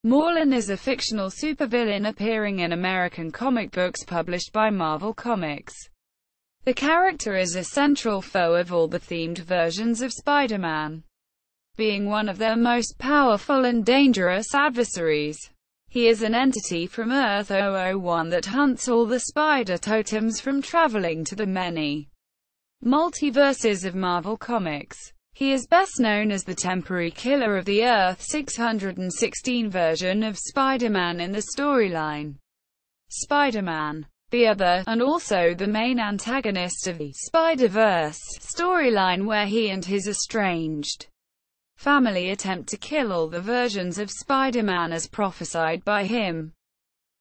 Morlun is a fictional supervillain appearing in American comic books published by Marvel Comics. The character is a central foe of all the themed versions of Spider-Man, being one of their most powerful and dangerous adversaries. He is an entity from Earth-001 that hunts all the Spider-Totems from traveling to the many multiverses of Marvel Comics. He is best known as the temporary killer of the Earth-616 version of Spider-Man in the storyline Spider-Man the Other, and also the main antagonist of the Spider-Verse storyline, where he and his estranged family attempt to kill all the versions of Spider-Man as prophesied by him.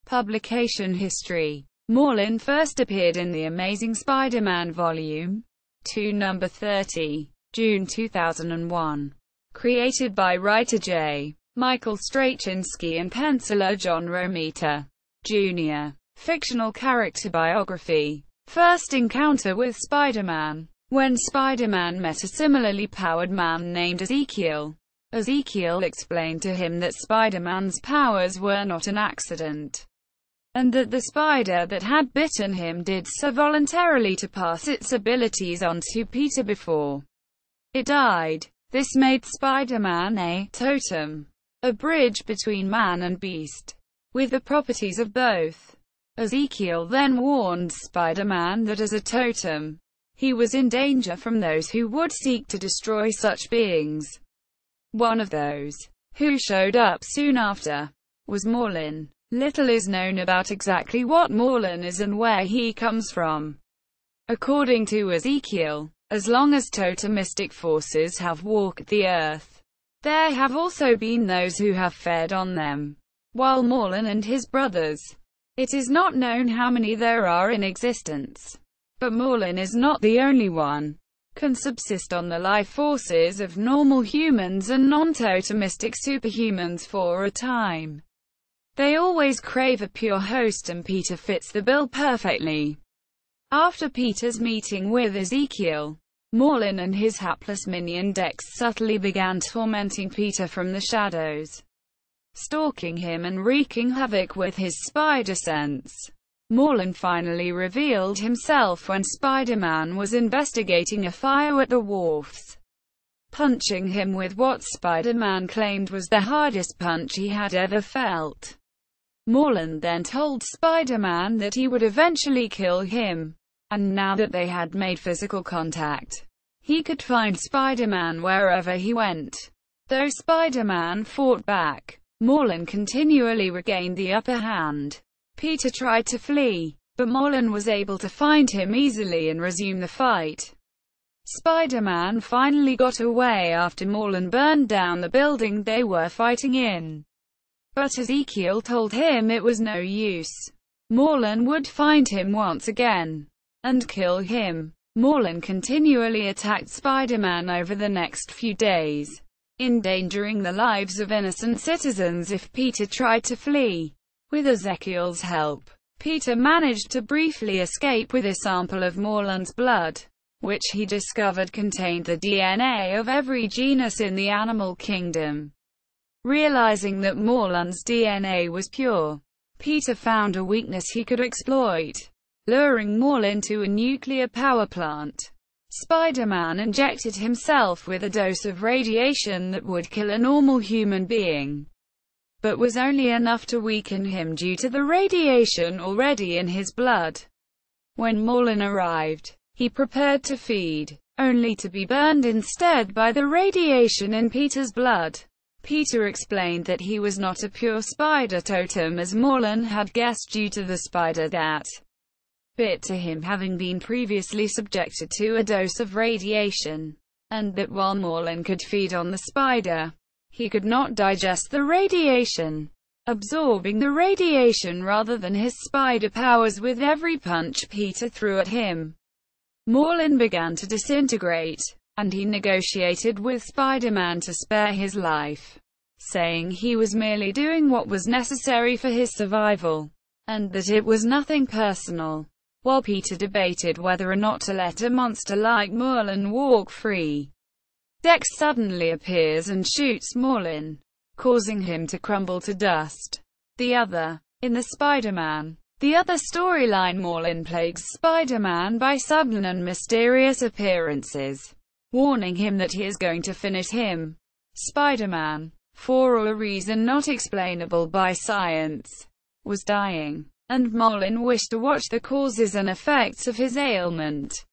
Publication history: Morlun first appeared in The Amazing Spider-Man Volume 2 number 30, June 2001. Created by writer J. Michael Straczynski and penciler John Romita, Jr. Fictional character biography: first encounter with Spider-Man. When Spider-Man met a similarly powered man named Ezekiel, Ezekiel explained to him that Spider-Man's powers were not an accident, and that the spider that had bitten him did so voluntarily to pass its abilities on to Peter before it died. This made Spider-Man a totem, a bridge between man and beast, with the properties of both. Ezekiel then warned Spider-Man that as a totem, he was in danger from those who would seek to destroy such beings. One of those who showed up soon after was Morlun. Little is known about exactly what Morlun is and where he comes from. According to Ezekiel, as long as totemistic forces have walked the earth, there have also been those who have fed on them. While Morlun and his brothers, it is not known how many there are in existence. But Morlun is not the only one, can subsist on the life forces of normal humans and non-totemistic superhumans for a time. They always crave a pure host, and Peter fits the bill perfectly. After Peter's meeting with Ezekiel, Morlun and his hapless minion Dex subtly began tormenting Peter from the shadows, stalking him and wreaking havoc with his spider sense. Morlun finally revealed himself when Spider-Man was investigating a fire at the wharfs, punching him with what Spider-Man claimed was the hardest punch he had ever felt. Morlun then told Spider-Man that he would eventually kill him, and now that they had made physical contact, he could find Spider-Man wherever he went. Though Spider-Man fought back, Morlun continually regained the upper hand. Peter tried to flee, but Morlun was able to find him easily and resume the fight. Spider-Man finally got away after Morlun burned down the building they were fighting in. But Ezekiel told him it was no use. Morlun would find him once again and kill him. Morlun continually attacked Spider-Man over the next few days, endangering the lives of innocent citizens if Peter tried to flee. With Ezekiel's help, Peter managed to briefly escape with a sample of Morlun's blood, which he discovered contained the DNA of every genus in the animal kingdom. Realizing that Morlun's DNA was pure, Peter found a weakness he could exploit, luring Morlun to a nuclear power plant. Spider-Man injected himself with a dose of radiation that would kill a normal human being, but was only enough to weaken him due to the radiation already in his blood. When Morlun arrived, he prepared to feed, only to be burned instead by the radiation in Peter's blood. Peter explained that he was not a pure spider totem as Morlun had guessed due to the spider that bit to him having been previously subjected to a dose of radiation, and that while Morlun could feed on the spider, he could not digest the radiation, absorbing the radiation rather than his spider powers with every punch Peter threw at him. Morlun began to disintegrate, and he negotiated with Spider-Man to spare his life, saying he was merely doing what was necessary for his survival, and that it was nothing personal. While Peter debated whether or not to let a monster like Morlun walk free, Dex suddenly appears and shoots Morlun. causing him to crumble to dust. In the Spider-Man. The other storyline, Morlun plagues Spider-Man by sudden and mysterious appearances, warning him that he is going to finish him. Spider-Man, for a reason not explainable by science, was dying, and Morlun wished to watch the causes and effects of his ailment.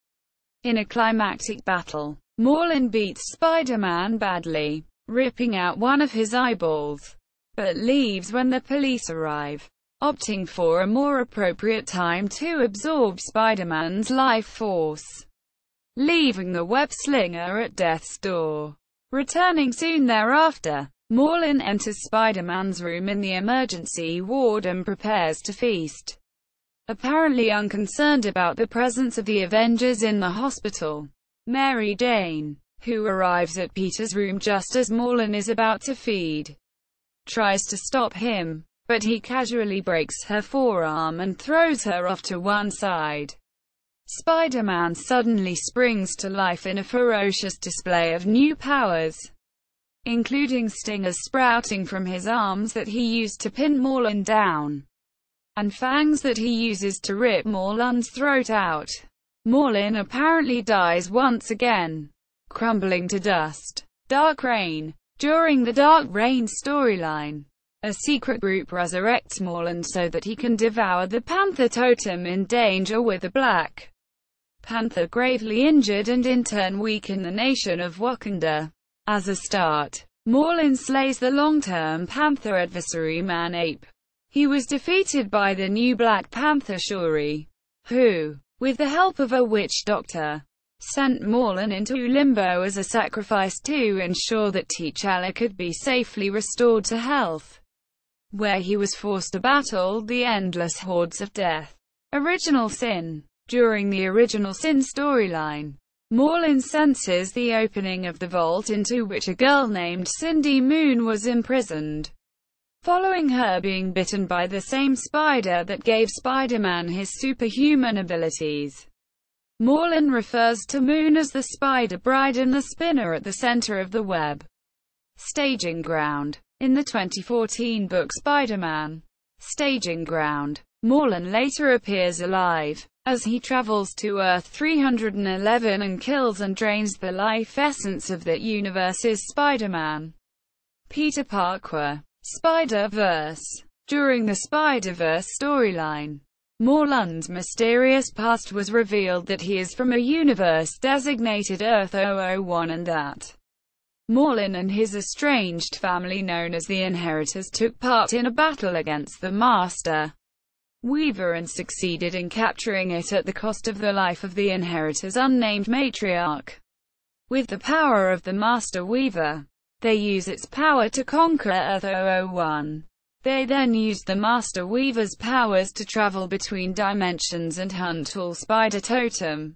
In a climactic battle, Morlun beats Spider-Man badly, ripping out one of his eyeballs, but leaves when the police arrive, opting for a more appropriate time to absorb Spider-Man's life force, leaving the web-slinger at death's door. Returning soon thereafter, Morlun enters Spider-Man's room in the emergency ward and prepares to feast, apparently unconcerned about the presence of the Avengers in the hospital. Mary Jane, who arrives at Peter's room just as Morlun is about to feed, tries to stop him, but he casually breaks her forearm and throws her off to one side. Spider-Man suddenly springs to life in a ferocious display of new powers, including stingers sprouting from his arms that he used to pin Morlun down, and fangs that he uses to rip Morlun's throat out. Morlun apparently dies once again, crumbling to dust. Dark Reign. During the Dark Reign storyline, a secret group resurrects Morlun so that he can devour the Panther Totem in danger, with the Black Panther gravely injured and in turn weaken the nation of Wakanda. As a start, Morlun slays the long-term Panther adversary Man-Ape. He was defeated by the new Black Panther Shuri, who, with the help of a witch doctor, sent Morlun into limbo as a sacrifice to ensure that T'Challa could be safely restored to health, where he was forced to battle the endless hordes of death. Original Sin. During the Original Sin storyline, Morlun senses the opening of the vault into which a girl named Cindy Moon was imprisoned, following her being bitten by the same spider that gave Spider-Man his superhuman abilities. Morlun refers to Moon as the Spider Bride and the spinner at the center of the web. Staging ground. In the 2014 book Spider-Man: Staging Ground, Morlun later appears alive, as he travels to Earth 311 and kills and drains the life essence of that universe's Spider-Man. Peter Parker. Spider-Verse. During the Spider-Verse storyline, Morlun's mysterious past was revealed that he is from a universe designated Earth 001 and that Morlun and his estranged family known as the Inheritors took part in a battle against the Master Weaver and succeeded in capturing it at the cost of the life of the Inheritors' unnamed matriarch. With the power of the Master Weaver, they use its power to conquer Earth 001. They then used the Master Weaver's powers to travel between dimensions and hunt all Spider-Totem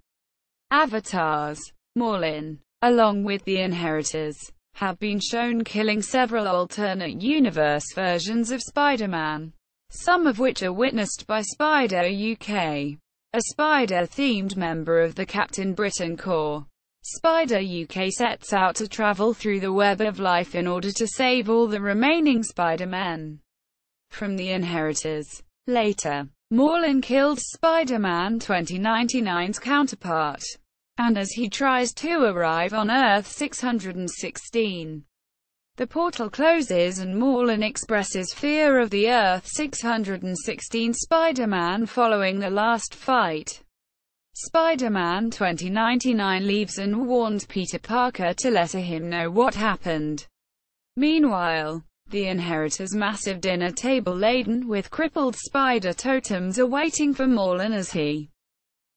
avatars. Morlun, along with the Inheritors, have been shown killing several alternate universe versions of Spider-Man, some of which are witnessed by Spider UK, a Spider-themed member of the Captain Britain Corps. Spider UK sets out to travel through the web of life in order to save all the remaining Spider-Men from the Inheritors. Later, Morlun killed Spider-Man 2099's counterpart, and as he tries to arrive on Earth 616, the portal closes and Morlun expresses fear of the Earth 616 Spider-Man following the last fight. Spider-Man 2099 leaves and warns Peter Parker to let him know what happened. Meanwhile, the Inheritors' massive dinner table laden with crippled Spider-Totems are waiting for Morlun as he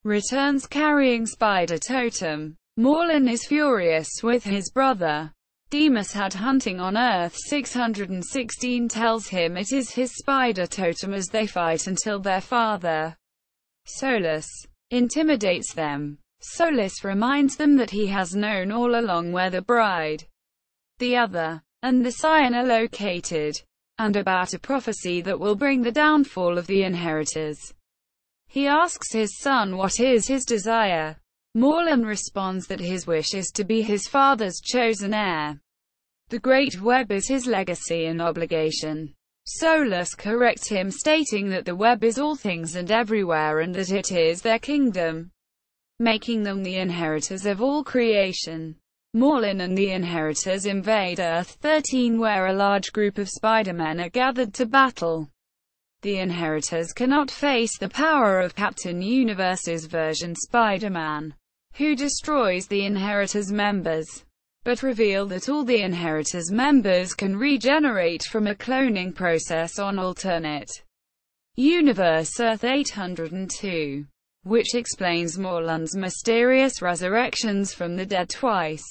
returns carrying Spider-Totem. Morlun is furious with his brother. Demas had hunting on Earth 616 tells him it is his Spider-Totem as they fight until their father, Solus, intimidates them. Solus reminds them that he has known all along where the bride, the other, and the Scion are located, and about a prophecy that will bring the downfall of the Inheritors. He asks his son what is his desire. Morlun responds that his wish is to be his father's chosen heir. The Great Web is his legacy and obligation. Solus corrects him, stating that the web is all things and everywhere and that it is their kingdom, making them the inheritors of all creation. Morlun and the inheritors invade Earth-13, where a large group of Spider-Men are gathered to battle. The inheritors cannot face the power of Captain Universe's version Spider-Man, who destroys the inheritors' members, but reveal that all the inheritors' members can regenerate from a cloning process on alternate universe Earth 802, which explains Morlun's mysterious resurrections from the dead twice.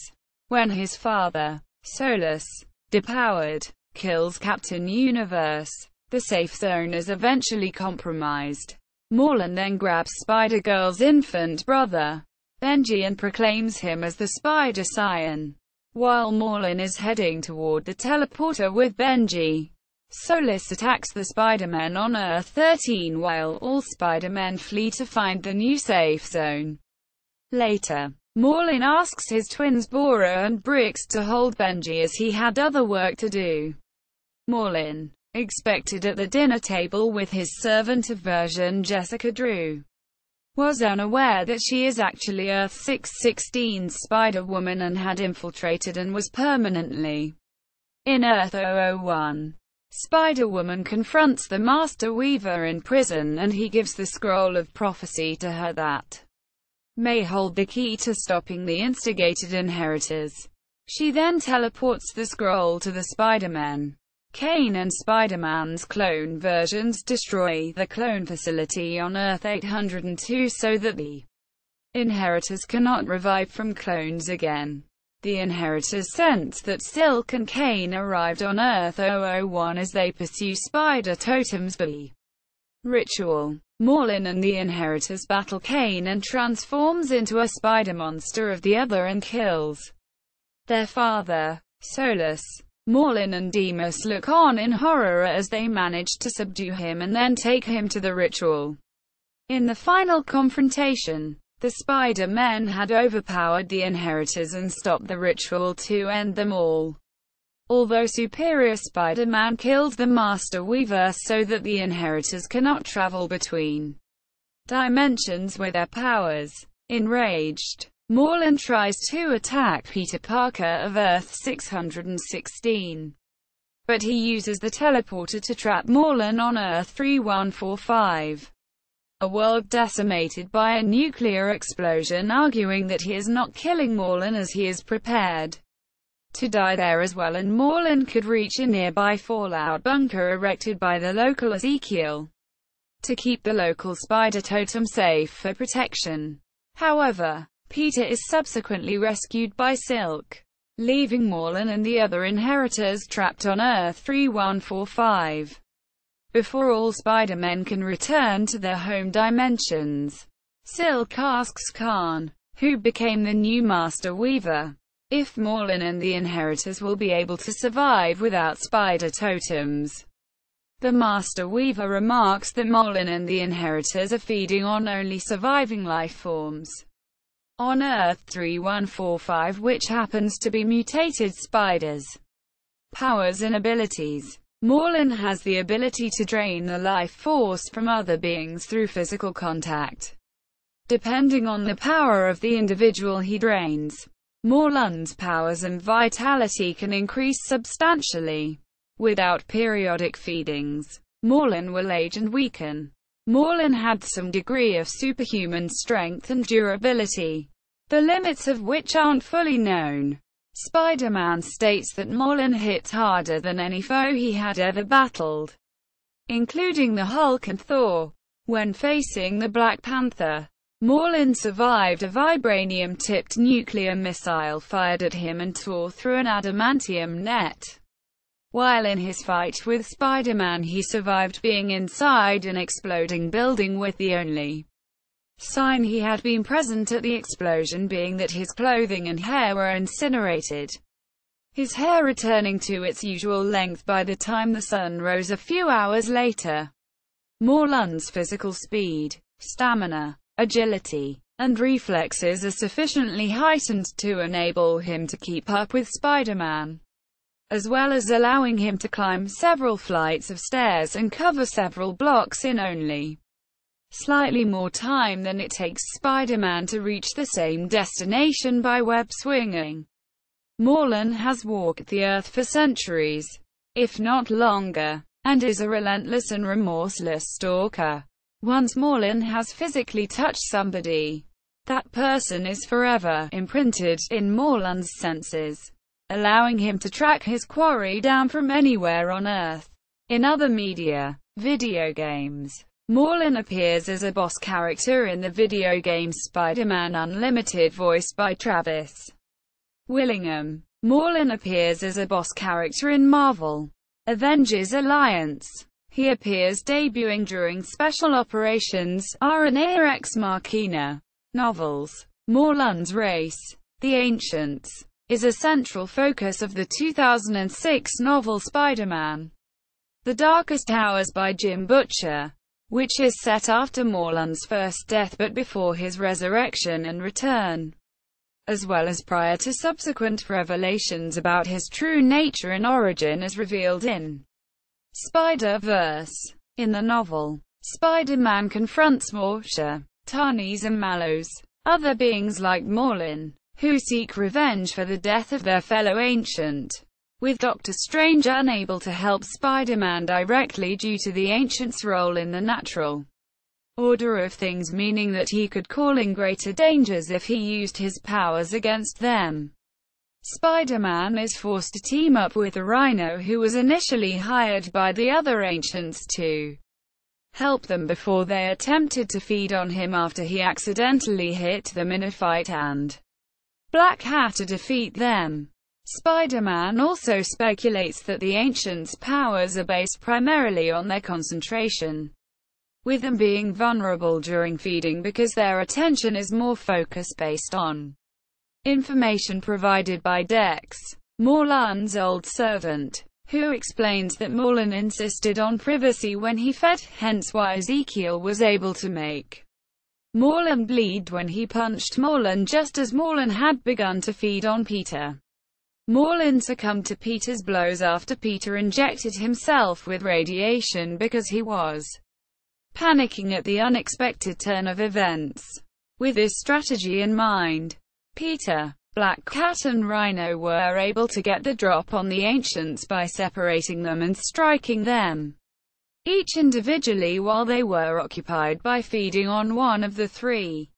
When his father, Solus, depowered, kills Captain Universe, the safe zone is eventually compromised. Morlun then grabs Spider-Girl's infant brother, Benji, and proclaims him as the Spider Scion. While Morlun is heading toward the teleporter with Benji, Solus attacks the Spider-Men on Earth-13 while all Spider-Men flee to find the new safe zone. Later, Morlun asks his twins Bora and Brix to hold Benji as he had other work to do. Morlun, expected at the dinner table with his servant of version Jessica Drew, was unaware that she is actually Earth-616's Spider-Woman and had infiltrated and was permanently in Earth-001. Spider-Woman confronts the Master Weaver in prison and he gives the scroll of prophecy to her that may hold the key to stopping the instigated inheritors. She then teleports the scroll to the Spider-Men. Kane and Spider-Man's clone versions destroy the clone facility on Earth 802 so that the inheritors cannot revive from clones again. The inheritors sense that Silk and Kane arrived on Earth-001 as they pursue Spider-Totems for the ritual. Morlun and the inheritors battle Kane and transforms into a spider-monster of the other and kills their father, Solus. Morlun and Demas look on in horror as they manage to subdue him and then take him to the ritual. In the final confrontation, the Spider-Men had overpowered the inheritors and stopped the ritual to end them all. Although Superior Spider-Man killed the Master Weaver so that the inheritors cannot travel between dimensions with their powers. Enraged, Morlun tries to attack Peter Parker of Earth-616, but he uses the teleporter to trap Morlun on Earth-3145, a world decimated by a nuclear explosion, arguing that he is not killing Morlun as he is prepared to die there as well, and Morlun could reach a nearby fallout bunker erected by the local Ezekiel to keep the local Spider-Totem safe for protection. However, Peter is subsequently rescued by Silk, leaving Morlun and the other inheritors trapped on Earth-3145. Before all Spider-Men can return to their home dimensions, Silk asks Khan, who became the new Master Weaver, if Morlun and the inheritors will be able to survive without Spider-Totems. The Master Weaver remarks that Morlun and the inheritors are feeding on only surviving life forms on Earth-3145, which happens to be mutated spiders. Powers and abilities. Morlun has the ability to drain the life force from other beings through physical contact. Depending on the power of the individual he drains, Morlun's powers and vitality can increase substantially. Without periodic feedings, Morlun will age and weaken. Morlun had some degree of superhuman strength and durability, the limits of which aren't fully known. Spider-Man states that Morlun hits harder than any foe he had ever battled, including the Hulk and Thor. When facing the Black Panther, Morlun survived a vibranium-tipped nuclear missile fired at him and tore through an adamantium net. While in his fight with Spider-Man, he survived being inside an exploding building, with the only sign he had been present at the explosion being that his clothing and hair were incinerated, his hair returning to its usual length by the time the sun rose a few hours later. Morlun's physical speed, stamina, agility, and reflexes are sufficiently heightened to enable him to keep up with Spider-Man. as well as allowing him to climb several flights of stairs and cover several blocks in only slightly more time than it takes Spider-Man to reach the same destination by web swinging. Morlun has walked the Earth for centuries, if not longer, and is a relentless and remorseless stalker. Once Morlun has physically touched somebody, that person is forever imprinted in Morlun's senses, allowing him to track his quarry down from anywhere on Earth. In other media, video games, Morlun appears as a boss character in the video game Spider-Man Unlimited, voiced by Travis Willingham. Morlun appears as a boss character in Marvel Avengers Alliance. He appears debuting during Special Operations Arena Ex Machina novels. Morlun's race, the Ancients, is a central focus of the 2006 novel Spider-Man: The Darkest Hours by Jim Butcher, which is set after Morlun's first death but before his resurrection and return, as well as prior to subsequent revelations about his true nature and origin as revealed in Spider-Verse. In the novel, Spider-Man confronts Morsha, Tarnis and Mallows, other beings like Morlun, who seek revenge for the death of their fellow Ancient, with Doctor Strange unable to help Spider-Man directly due to the Ancient's role in the natural order of things, meaning that he could call in greater dangers if he used his powers against them. Spider-Man is forced to team up with the Rhino, who was initially hired by the other Ancients to help them before they attempted to feed on him after he accidentally hit them in a fight, and Black Hat to defeat them. Spider-Man also speculates that the Ancients' powers are based primarily on their concentration, with them being vulnerable during feeding because their attention is more focused based on information provided by Dex, Morlun's old servant, who explains that Morlun insisted on privacy when he fed, hence why Ezekiel was able to make Morlun bleed when he punched Morlun just as Morlun had begun to feed on Peter. Morlun succumbed to Peter's blows after Peter injected himself with radiation because he was panicking at the unexpected turn of events. With this strategy in mind, Peter, Black Cat and Rhino were able to get the drop on the Ancients by separating them and striking them, each individually while they were occupied by feeding on one of the three,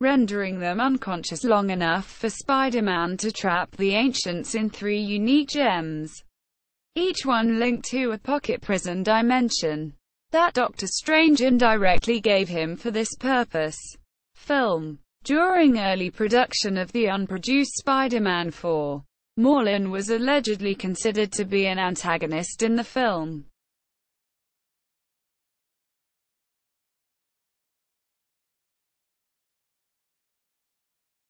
rendering them unconscious long enough for Spider-Man to trap the Ancients in 3 unique gems, each one linked to a pocket prison dimension that Doctor Strange indirectly gave him for this purpose. Film. During early production of the unproduced Spider-Man 4, Morlun was allegedly considered to be an antagonist in the film.